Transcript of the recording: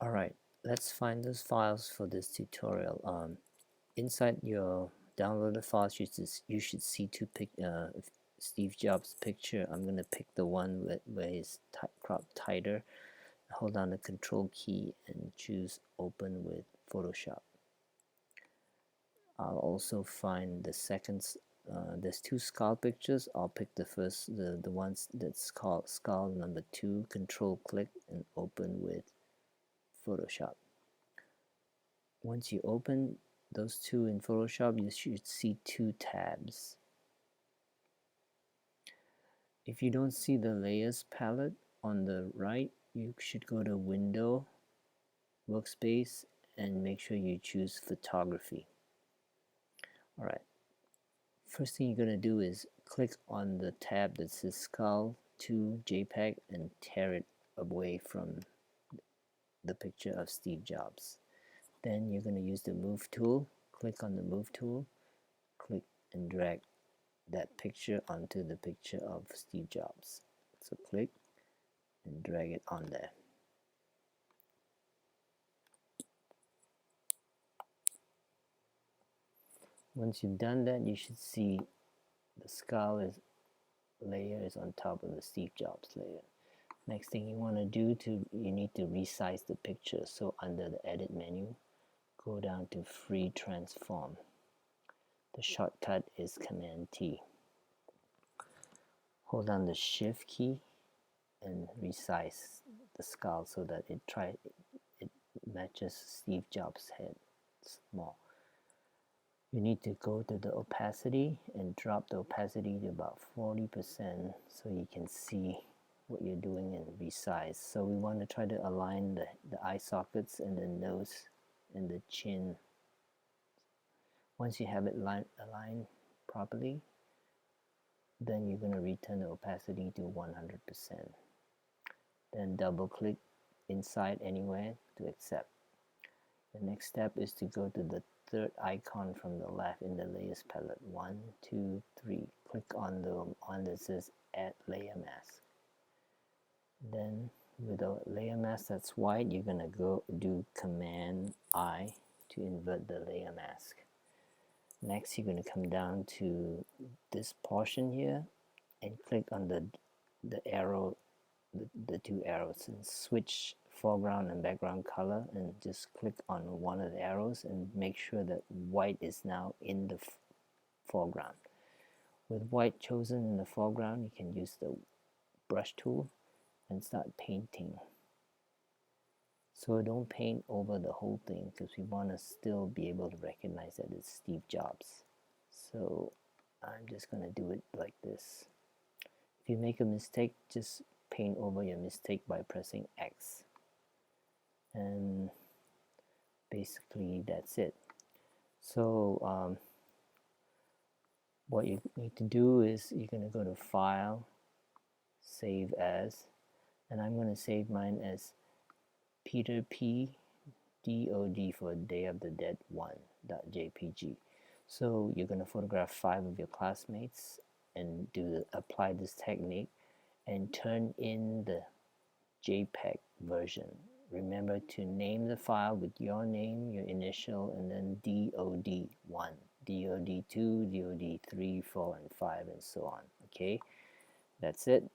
Alright, let's find those files for this tutorial. Inside your downloaded files, you should see Steve Jobs' picture. I'm going to pick the one where he's cropped tighter. Hold down the control key and choose open with Photoshop. I'll also find the there's two skull pictures. I'll pick the ones that's called skull number 2, control click and open with Photoshop. Once you open those two in Photoshop, you should see two tabs. If you don't see the layers palette on the right, you should go to Window, Workspace, and make sure you choose Photography. Alright, first thing you're going to do is click on the tab that says Skull to JPEG and tear it away from the picture of Steve Jobs. Then you're going to use the Move tool, click on the Move tool, click and drag that picture onto the picture of Steve Jobs. So click and drag it on there. Once you've done that, you should see the skull layer is on top of the Steve Jobs layer. Next thing you want to do you need to resize the picture. So under the edit menu, go down to free transform. The shortcut is Command T. Hold down the Shift key and resize the skull so that it matches Steve Jobs' head small. You need to go to the opacity and drop the opacity to about 40% so you can see what you're doing and resize. So we want to try to align the eye sockets and the nose and the chin. Once you have it aligned properly, then you're going to return the opacity to 100%. Then double click inside anywhere to accept. The next step is to go to the third icon from the left in the layers palette. 1, 2, 3. Click on the one that says add layer mask. Then with a layer mask that's white, you're going to go do Command I to invert the layer mask. Next, you're going to come down to this portion here and click on the arrow, the two arrows, and switch foreground and background color, and just click on one of the arrows and make sure that white is now in the foreground. With white chosen in the foreground, you can use the brush tool and start painting. So don't paint over the whole thing because we want to still be able to recognize that it's Steve Jobs. So I'm just going to do it like this. If you make a mistake, just paint over your mistake by pressing X. And basically that's it. So what you need to do is you're going to go to File, Save As, and I'm going to save mine as Peter P. DOD for Day of the Dead 1.jpg. So you're going to photograph 5 of your classmates and apply this technique and turn in the JPEG version. Remember to name the file with your name, your initial, and then DOD1, DOD2, DOD3, 4, and 5, and so on. Okay, that's it.